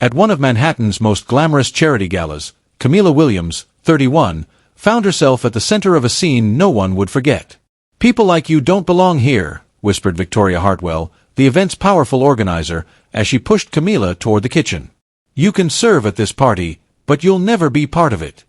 At one of Manhattan's most glamorous charity galas, Camilla Williams, 31, found herself at the center of a scene no one would forget. "People like you don't belong here," whispered Victoria Hartwell, the event's powerful organizer, as she pushed Camilla toward the kitchen. "You can serve at this party, but you'll never be part of it."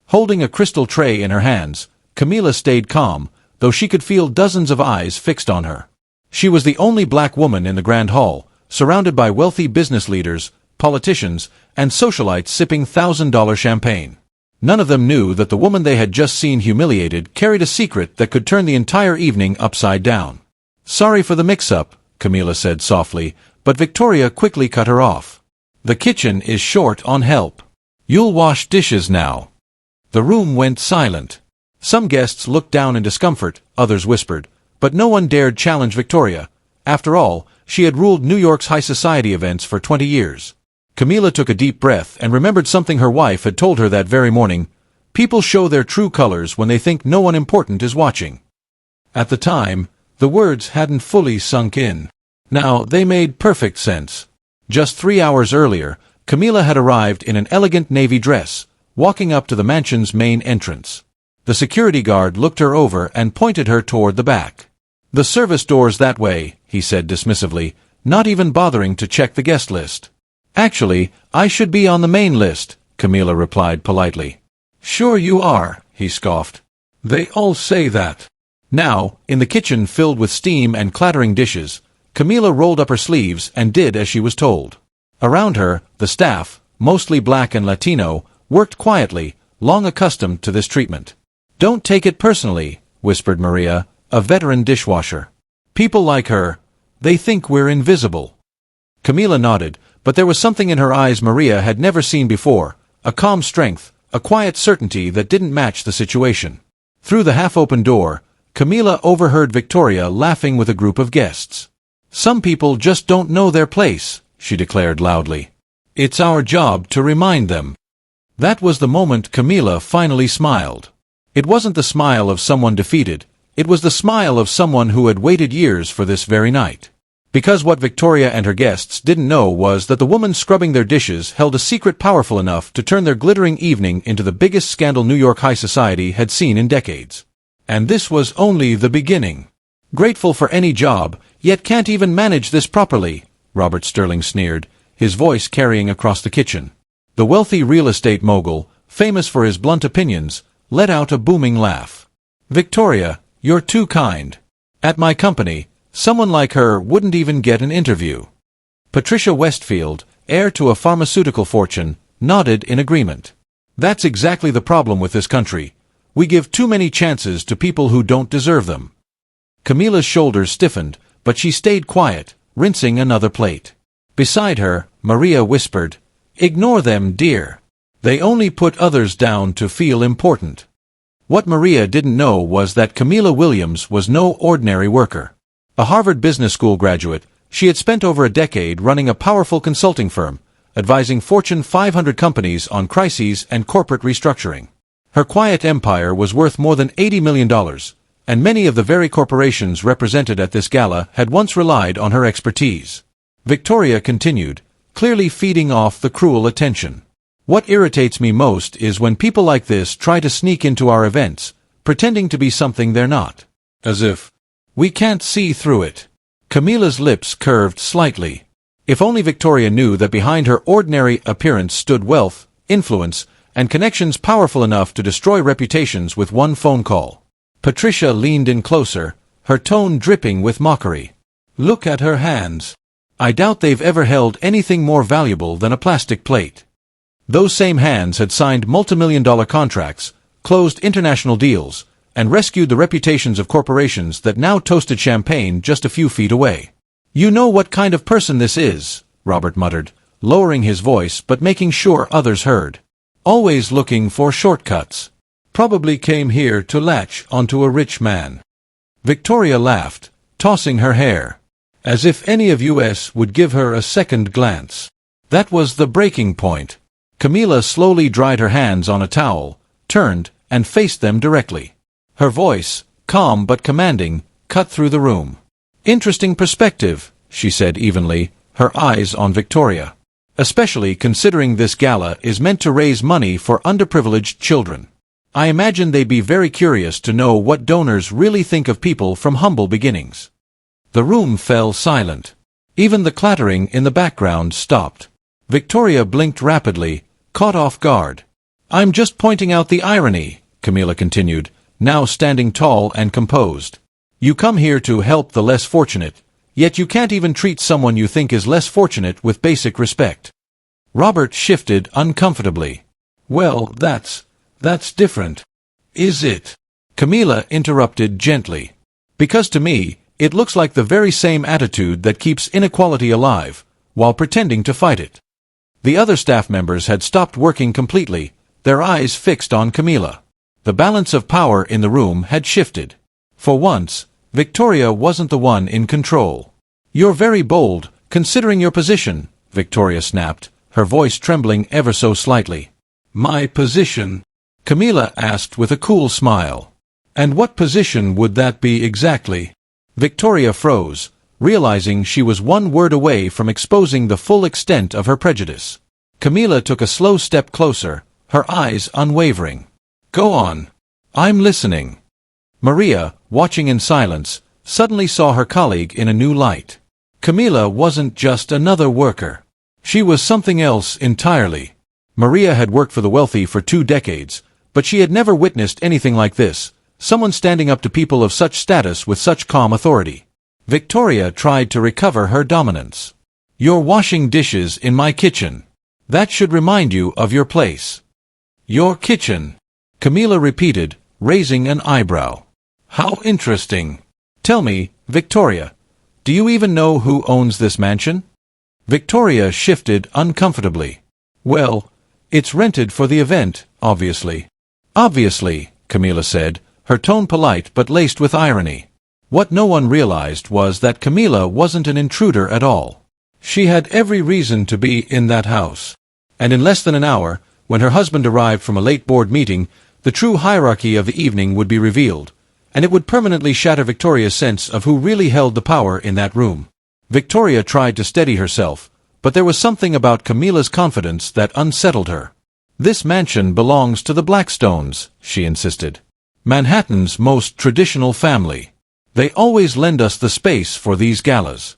Holding a crystal tray in her hands, Camilla stayed calm, though she could feel dozens of eyes fixed on her. She was the only black woman in the Grand Hall, surrounded by wealthy business leaders, politicians, and socialites sipping $1,000 champagne. None of them knew that the woman they had just seen humiliated carried a secret that could turn the entire evening upside down. "Sorry for the mix-up," Camilla said softly, but Victoria quickly cut her off. "The kitchen is short on help. You'll wash dishes now." The room went silent. Some guests looked down in discomfort, others whispered, but no one dared challenge Victoria. After all, she had ruled New York's high society events for 20 years. Camilla took a deep breath and remembered something her wife had told her that very morning: "People show their true colors when they think no one important is watching." At the time, the words hadn't fully sunk in. Now, they made perfect sense. Just 3 hours earlier, Camilla had arrived in an elegant navy dress, walking up to the mansion's main entrance. The security guard looked her over and pointed her toward the back. "The service door's that way," he said dismissively, not even bothering to check the guest list. "Actually, I should be on the main list," Camilla replied politely. "Sure you are," he scoffed. "They all say that." Now, in the kitchen filled with steam and clattering dishes, Camilla rolled up her sleeves and did as she was told. Around her, the staff, mostly black and Latino, worked quietly, long accustomed to this treatment. "Don't take it personally," whispered Maria, a veteran dishwasher. "People like her, they think we're invisible." Camilla nodded, but there was something in her eyes Maria had never seen before, a calm strength, a quiet certainty that didn't match the situation. Through the half-open door, Camilla overheard Victoria laughing with a group of guests. "Some people just don't know their place," she declared loudly. "It's our job to remind them." That was the moment Camilla finally smiled. It wasn't the smile of someone defeated, it was the smile of someone who had waited years for this very night. Because what Victoria and her guests didn't know was that the woman scrubbing their dishes held a secret powerful enough to turn their glittering evening into the biggest scandal New York high society had seen in decades. And this was only the beginning. "Grateful for any job, yet can't even manage this properly," Robert Sterling sneered, his voice carrying across the kitchen. The wealthy real estate mogul, famous for his blunt opinions, let out a booming laugh. "Victoria, you're too kind. At my company, someone like her wouldn't even get an interview." Patricia Westfield, heir to a pharmaceutical fortune, nodded in agreement. "That's exactly the problem with this country. We give too many chances to people who don't deserve them." Camilla's shoulders stiffened, but she stayed quiet, rinsing another plate. Beside her, Maria whispered, "Ignore them, dear. They only put others down to feel important." What Maria didn't know was that Camilla Williams was no ordinary worker. A Harvard Business School graduate, she had spent over a decade running a powerful consulting firm, advising Fortune 500 companies on crises and corporate restructuring. Her quiet empire was worth more than $80 million, and many of the very corporations represented at this gala had once relied on her expertise. Victoria continued, clearly feeding off the cruel attention. "What irritates me most is when people like this try to sneak into our events, pretending to be something they're not. As if we can't see through it." Camilla's lips curved slightly. If only Victoria knew that behind her ordinary appearance stood wealth, influence, and connections powerful enough to destroy reputations with one phone call. Patricia leaned in closer, her tone dripping with mockery. "Look at her hands. I doubt they've ever held anything more valuable than a plastic plate." Those same hands had signed multimillion-dollar contracts, closed international deals, and rescued the reputations of corporations that now toasted champagne just a few feet away. "You know what kind of person this is," Robert muttered, lowering his voice but making sure others heard. "Always looking for shortcuts. Probably came here to latch onto a rich man." Victoria laughed, tossing her hair. As if any of us would give her a second glance. That was the breaking point. Camilla slowly dried her hands on a towel, turned, and faced them directly. Her voice, calm but commanding, cut through the room. "Interesting perspective," she said evenly, her eyes on Victoria. especially considering this gala is meant to raise money for underprivileged children. I imagine they'd be very curious to know what donors really think of people from humble beginnings." The room fell silent. Even the clattering in the background stopped. Victoria blinked rapidly, caught off guard. "I'm just pointing out the irony," Camilla continued, now standing tall and composed. "You come here to help the less fortunate, yet you can't even treat someone you think is less fortunate with basic respect." Robert shifted uncomfortably. "Well, that's different. Is it?" Camilla interrupted gently. "Because to me, it looks like the very same attitude that keeps inequality alive, while pretending to fight it." The other staff members had stopped working completely, their eyes fixed on Camilla. The balance of power in the room had shifted. For once, Victoria wasn't the one in control. "You're very bold, considering your position," Victoria snapped, her voice trembling ever so slightly. "My position?" Camilla asked with a cool smile. "And what position would that be exactly?" Victoria froze, realizing she was one word away from exposing the full extent of her prejudice. Camilla took a slow step closer, her eyes unwavering. "Go on. I'm listening." Maria, watching in silence, suddenly saw her colleague in a new light. Camilla wasn't just another worker. She was something else entirely. Maria had worked for the wealthy for 2 decades, but she had never witnessed anything like this, someone standing up to people of such status with such calm authority. Victoria tried to recover her dominance. "You're washing dishes in my kitchen. That should remind you of your place." "Your kitchen," Camilla repeated, raising an eyebrow. "How interesting. Tell me, Victoria, do you even know who owns this mansion?" Victoria shifted uncomfortably. "Well, it's rented for the event, obviously." "Obviously," Camilla said, her tone polite but laced with irony. What no one realized was that Camilla wasn't an intruder at all. She had every reason to be in that house. And in less than an hour, when her husband arrived from a late board meeting, the true hierarchy of the evening would be revealed, and it would permanently shatter Victoria's sense of who really held the power in that room. Victoria tried to steady herself, but there was something about Camilla's confidence that unsettled her. "This mansion belongs to the Blackstones," she insisted. "Manhattan's most traditional family. They always lend us the space for these galas."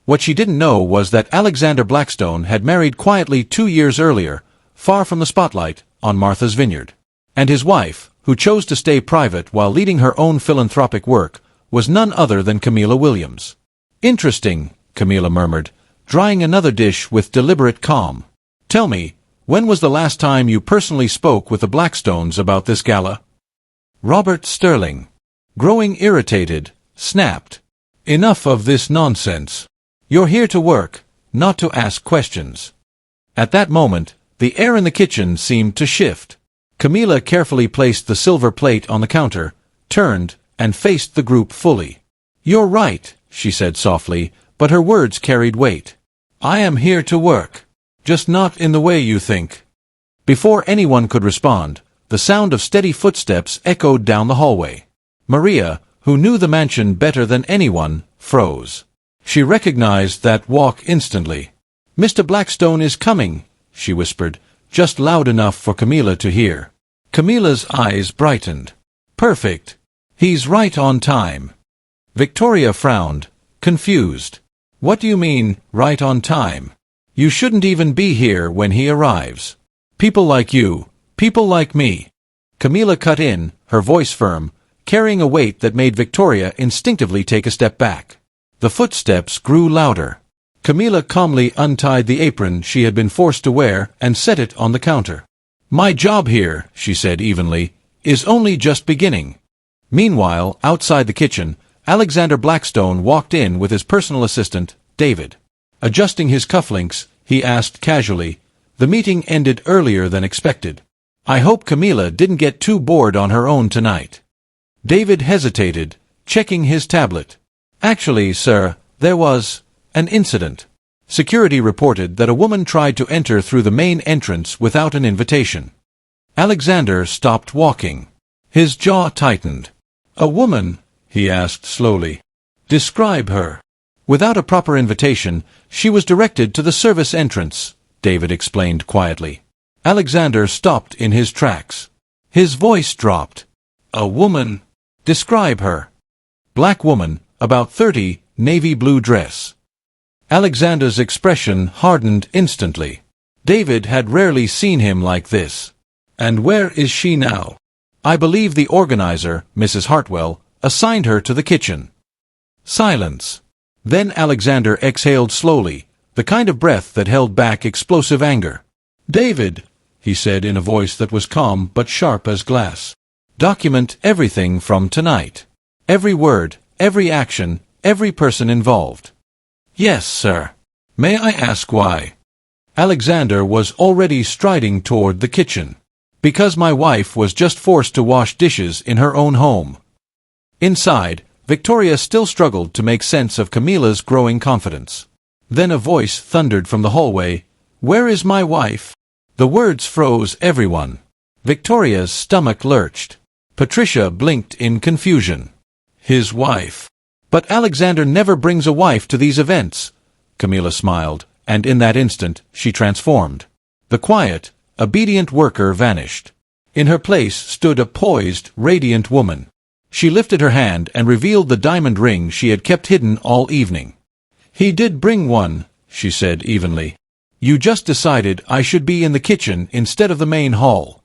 What she didn't know was that Alexander Blackstone had married quietly 2 years earlier, far from the spotlight, on Martha's Vineyard. And his wife, who chose to stay private while leading her own philanthropic work, was none other than Camilla Williams. "Interesting," Camilla murmured, drying another dish with deliberate calm. "Tell me, when was the last time you personally spoke with the Blackstones about this gala?" Robert Sterling, growing irritated, snapped. "Enough of this nonsense. You're here to work, not to ask questions." At that moment, the air in the kitchen seemed to shift. Camilla carefully placed the silver plate on the counter, turned, and faced the group fully. "You're right," she said softly, but her words carried weight. "I am here to work. Just not in the way you think." Before anyone could respond, the sound of steady footsteps echoed down the hallway. Maria, who knew the mansion better than anyone, froze. She recognized that walk instantly. "Mr. Blackstone is coming," she whispered, just loud enough for Camilla to hear. Camilla's eyes brightened. "Perfect. He's right on time." Victoria frowned, confused. "What do you mean, right on time? You shouldn't even be here when he arrives. People like you, people like me." Camilla cut in, her voice firm, carrying a weight that made Victoria instinctively take a step back. The footsteps grew louder. Camilla calmly untied the apron she had been forced to wear and set it on the counter. "My job here," she said evenly, "is only just beginning." Meanwhile, outside the kitchen, Alexander Blackstone walked in with his personal assistant, David. Adjusting his cufflinks, he asked casually, "The meeting ended earlier than expected. I hope Camilla didn't get too bored on her own tonight." David hesitated, checking his tablet. "Actually, sir, there was an incident." Security reported that a woman tried to enter through the main entrance without an invitation. Alexander stopped walking. His jaw tightened. "A woman?" he asked slowly. "Describe her." Without a proper invitation, she was directed to the service entrance, David explained quietly. Alexander stopped in his tracks. His voice dropped. A woman. Describe her. Black woman, about 30, navy blue dress. Alexander's expression hardened instantly. David had rarely seen him like this. And where is she now? I believe the organizer, Mrs. Hartwell, assigned her to the kitchen. Silence. Then Alexander exhaled slowly, the kind of breath that held back explosive anger. David, he said in a voice that was calm but sharp as glass. Document everything from tonight. Every word, every action, every person involved. Yes, sir. May I ask why? Alexander was already striding toward the kitchen. Because my wife was just forced to wash dishes in her own home. Inside, Victoria still struggled to make sense of Camilla's growing confidence. Then a voice thundered from the hallway, "Where is my wife?" The words froze everyone. Victoria's stomach lurched. Patricia blinked in confusion. His wife. But Alexander never brings a wife to these events. Camilla smiled, and in that instant, she transformed. The quiet, obedient worker vanished. In her place stood a poised, radiant woman. She lifted her hand and revealed the diamond ring she had kept hidden all evening. "He did bring one," she said evenly. "You just decided I should be in the kitchen instead of the main hall."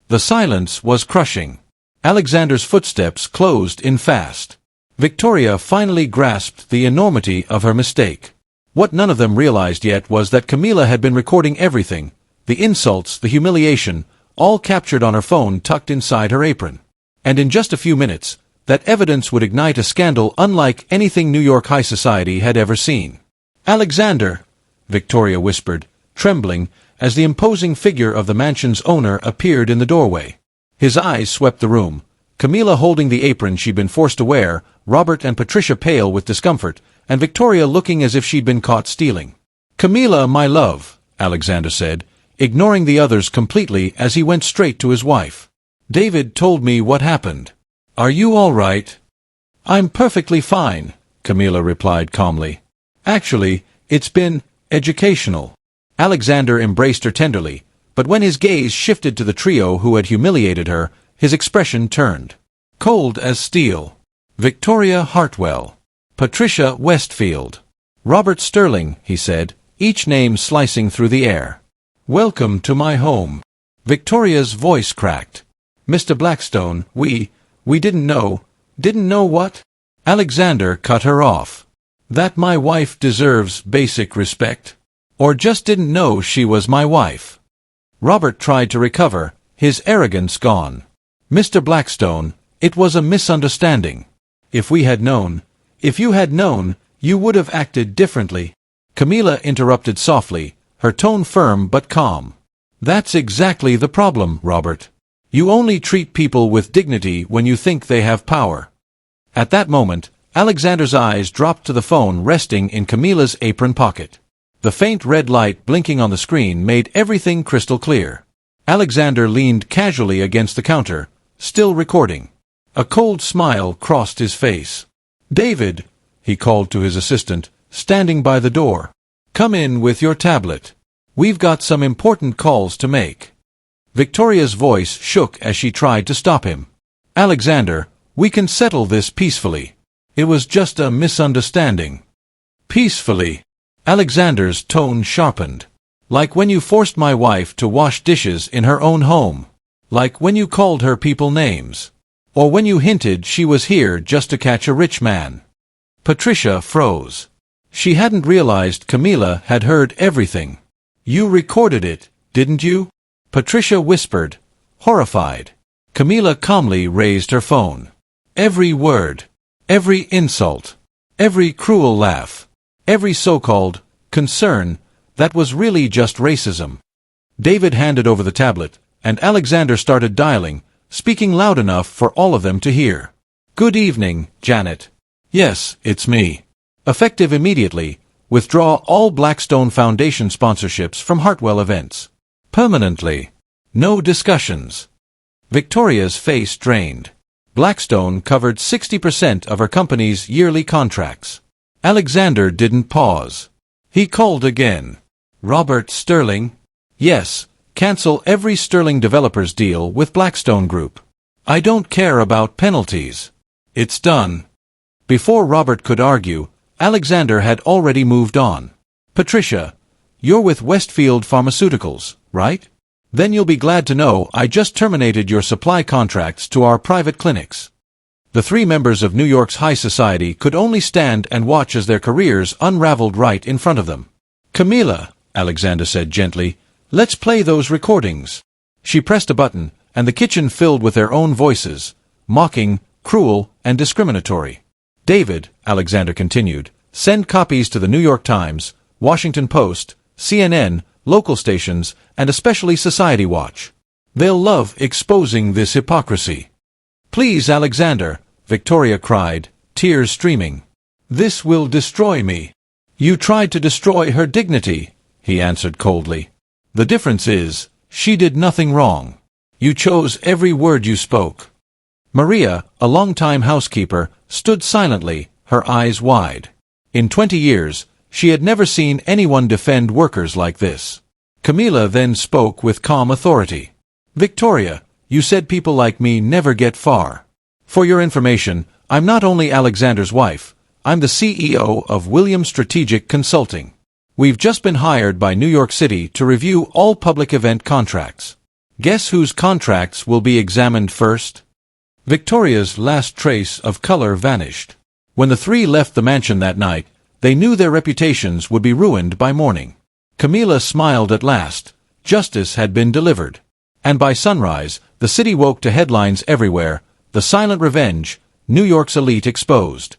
The silence was crushing. Alexander's footsteps closed in fast. Victoria finally grasped the enormity of her mistake. What none of them realized yet was that Camilla had been recording everything, the insults, the humiliation, all captured on her phone tucked inside her apron. And in just a few minutes, that evidence would ignite a scandal unlike anything New York high society had ever seen. "Alexander," Victoria whispered, trembling, as the imposing figure of the mansion's owner appeared in the doorway. His eyes swept the room, Camilla holding the apron she'd been forced to wear, Robert and Patricia pale with discomfort, and Victoria looking as if she'd been caught stealing. "Camilla, my love," Alexander said, ignoring the others completely as he went straight to his wife. "David told me what happened. Are you all right?" "I'm perfectly fine," Camilla replied calmly. "Actually, it's been educational." Alexander embraced her tenderly, but when his gaze shifted to the trio who had humiliated her, his expression turned. Cold as steel. Victoria Hartwell. Patricia Westfield. Robert Sterling, he said, each name slicing through the air. "Welcome to my home." Victoria's voice cracked. "Mr. Blackstone, we didn't know." "Didn't know what?" Alexander cut her off. "That my wife deserves basic respect. Or just didn't know she was my wife." Robert tried to recover, his arrogance gone. "Mr. Blackstone, it was a misunderstanding. If we had known, if you had known, you would have acted differently." Camilla interrupted softly, her tone firm but calm. "That's exactly the problem, Robert. You only treat people with dignity when you think they have power." At that moment, Alexander's eyes dropped to the phone resting in Camilla's apron pocket. The faint red light blinking on the screen made everything crystal clear. Alexander leaned casually against the counter, still recording. A cold smile crossed his face. "David," he called to his assistant, standing by the door. "Come in with your tablet. We've got some important calls to make." Victoria's voice shook as she tried to stop him. "Alexander, we can settle this peacefully. It was just a misunderstanding." "Peacefully?" Alexander's tone sharpened. "Like when you forced my wife to wash dishes in her own home. Like when you called her people names. Or when you hinted she was here just to catch a rich man." Patricia froze. She hadn't realized Camilla had heard everything. "You recorded it, didn't you?" Patricia whispered, horrified. Camilla calmly raised her phone. Every word, every insult, every cruel laugh, every so-called concern, that was really just racism. David handed over the tablet, and Alexander started dialing, speaking loud enough for all of them to hear. "Good evening, Janet." "Yes, it's me." Effective immediately, withdraw all Blackstone Foundation sponsorships from Hartwell events. Permanently. No discussions. Victoria's face drained. Blackstone covered 60% of her company's yearly contracts. Alexander didn't pause. He called again. Robert Sterling? Yes, cancel every Sterling Developers deal with Blackstone Group. I don't care about penalties. It's done. Before Robert could argue, Alexander had already moved on. Patricia, you're with Westfield Pharmaceuticals, right? Then you'll be glad to know I just terminated your supply contracts to our private clinics. The three members of New York's high society could only stand and watch as their careers unraveled right in front of them. Camila, Alexander said gently, let's play those recordings. She pressed a button, and the kitchen filled with their own voices, mocking, cruel, and discriminatory. David, Alexander continued, send copies to the New York Times, Washington Post, CNN, local stations, and especially Society Watch. They'll love exposing this hypocrisy. Please, Alexander, Victoria cried, tears streaming. This will destroy me. You tried to destroy her dignity, he answered coldly. The difference is, she did nothing wrong. You chose every word you spoke. Maria, a long-time housekeeper, stood silently, her eyes wide. In 20 years, she had never seen anyone defend workers like this. Camila then spoke with calm authority. Victoria, you said people like me never get far. For your information, I'm not only Alexander's wife, I'm the CEO of Williams Strategic Consulting. We've just been hired by New York City to review all public event contracts. Guess whose contracts will be examined first? Victoria's last trace of color vanished. When the three left the mansion that night, they knew their reputations would be ruined by morning. Camila smiled at last. Justice had been delivered. And by sunrise, the city woke to headlines everywhere. The silent revenge, New York's elite exposed.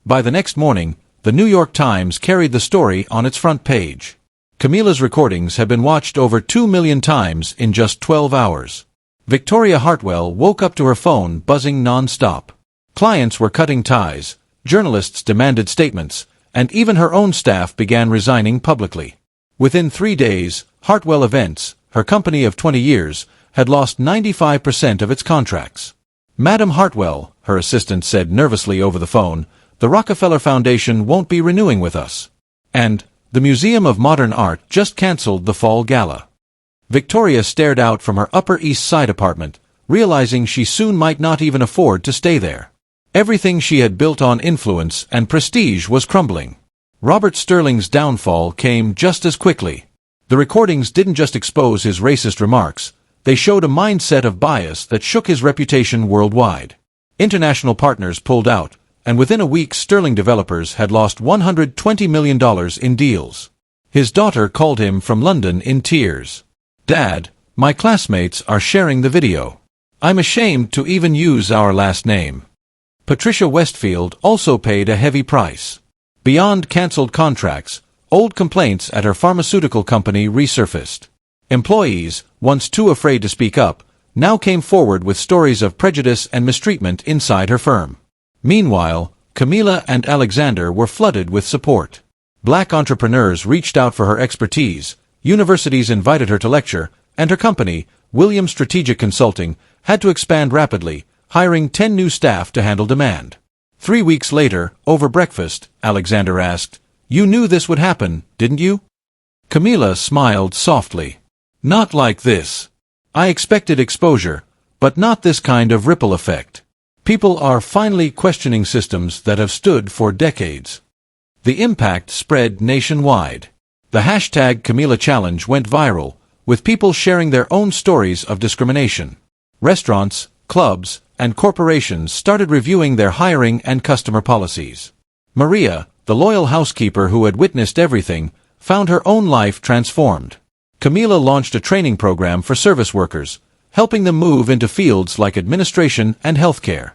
By the next morning, the New York Times carried the story on its front page. Camila's recordings had been watched over 2 million times in just 12 hours. Victoria Hartwell woke up to her phone buzzing non-stop. Clients were cutting ties, journalists demanded statements, and even her own staff began resigning publicly. Within 3 days, Hartwell Events, her company of 20 years, had lost 95% of its contracts. Madam Hartwell, her assistant said nervously over the phone, the Rockefeller Foundation won't be renewing with us. And, the Museum of Modern Art just canceled the fall gala. Victoria stared out from her Upper East Side apartment, realizing she soon might not even afford to stay there. Everything she had built on influence and prestige was crumbling. Robert Sterling's downfall came just as quickly. The recordings didn't just expose his racist remarks, they showed a mindset of bias that shook his reputation worldwide. International partners pulled out, and within a week Sterling Developers had lost $120 million in deals. His daughter called him from London in tears. Dad, my classmates are sharing the video. I'm ashamed to even use our last name. Patricia Westfield also paid a heavy price. Beyond cancelled contracts, old complaints at her pharmaceutical company resurfaced. Employees, once too afraid to speak up, now came forward with stories of prejudice and mistreatment inside her firm. Meanwhile, Camila and Alexander were flooded with support. Black entrepreneurs reached out for her expertise, universities invited her to lecture, and her company, Williams Strategic Consulting, had to expand rapidly, hiring 10 new staff to handle demand. 3 weeks later, over breakfast, Alexander asked, "You knew this would happen, didn't you?" Camila smiled softly. "Not like this. I expected exposure, but not this kind of ripple effect. People are finally questioning systems that have stood for decades." The impact spread nationwide. The hashtag Camila Challenge went viral, with people sharing their own stories of discrimination. Restaurants, clubs, and corporations started reviewing their hiring and customer policies. Maria, the loyal housekeeper who had witnessed everything, found her own life transformed. Camila launched a training program for service workers, helping them move into fields like administration and healthcare.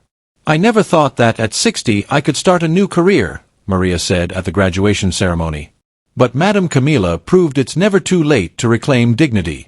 "I never thought that at 60 I could start a new career," Maria said at the graduation ceremony. But Madame Camila proved it's never too late to reclaim dignity.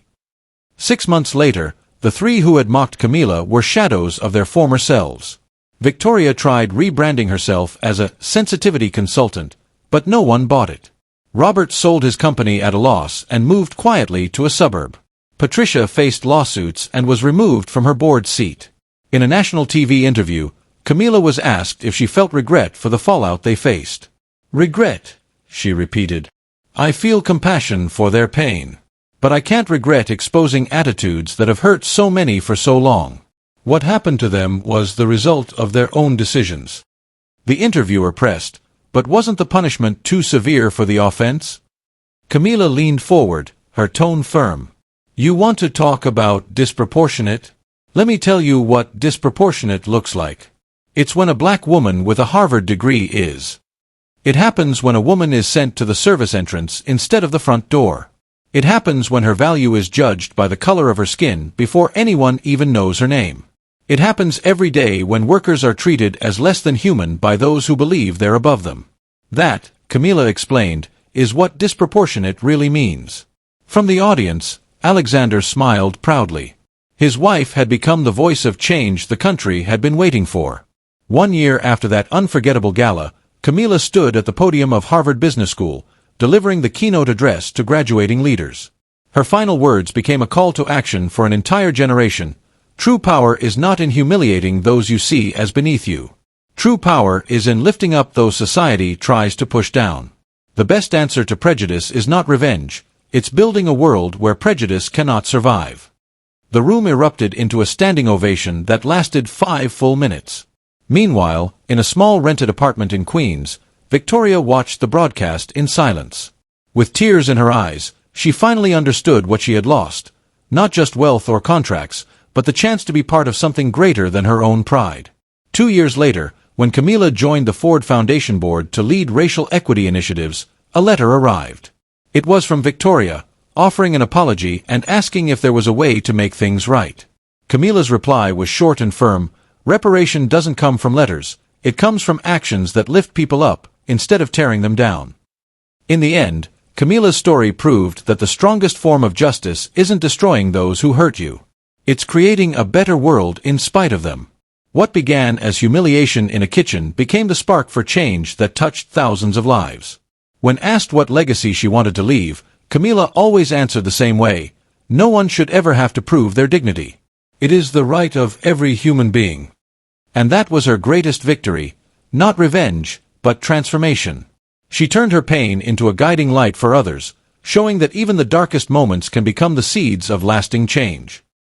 6 months later, the three who had mocked Camila were shadows of their former selves. Victoria tried rebranding herself as a sensitivity consultant, but no one bought it. Robert sold his company at a loss and moved quietly to a suburb. Patricia faced lawsuits and was removed from her board seat. In a national TV interview, Camila was asked if she felt regret for the fallout they faced. "Regret," she repeated. I feel compassion for their pain. But I can't regret exposing attitudes that have hurt so many for so long. What happened to them was the result of their own decisions. The interviewer pressed, but wasn't the punishment too severe for the offense? Camila leaned forward, her tone firm. You want to talk about disproportionate? Let me tell you what disproportionate looks like. It's when a black woman with a Harvard degree is. It happens when a woman is sent to the service entrance instead of the front door. It happens when her value is judged by the color of her skin before anyone even knows her name. It happens every day when workers are treated as less than human by those who believe they're above them. That, Camila explained, is what disproportionate really means. From the audience, Alexander smiled proudly. His wife had become the voice of change the country had been waiting for. 1 year after that unforgettable gala, Camila stood at the podium of Harvard Business School, delivering the keynote address to graduating leaders. Her final words became a call to action for an entire generation. True power is not in humiliating those you see as beneath you. True power is in lifting up those society tries to push down. The best answer to prejudice is not revenge, it's building a world where prejudice cannot survive. The room erupted into a standing ovation that lasted 5 full minutes. Meanwhile, in a small rented apartment in Queens, Victoria watched the broadcast in silence. With tears in her eyes, she finally understood what she had lost. Not just wealth or contracts, but the chance to be part of something greater than her own pride. 2 years later, when Camila joined the Ford Foundation Board to lead racial equity initiatives, a letter arrived. It was from Victoria, offering an apology and asking if there was a way to make things right. Camila's reply was short and firm. Reparation doesn't come from letters, it comes from actions that lift people up, instead of tearing them down. In the end, Camila's story proved that the strongest form of justice isn't destroying those who hurt you. It's creating a better world in spite of them. What began as humiliation in a kitchen became the spark for change that touched thousands of lives. When asked what legacy she wanted to leave, Camila always answered the same way: no one should ever have to prove their dignity. It is the right of every human being. And that was her greatest victory, not revenge, but transformation. She turned her pain into a guiding light for others, showing that even the darkest moments can become the seeds of lasting change.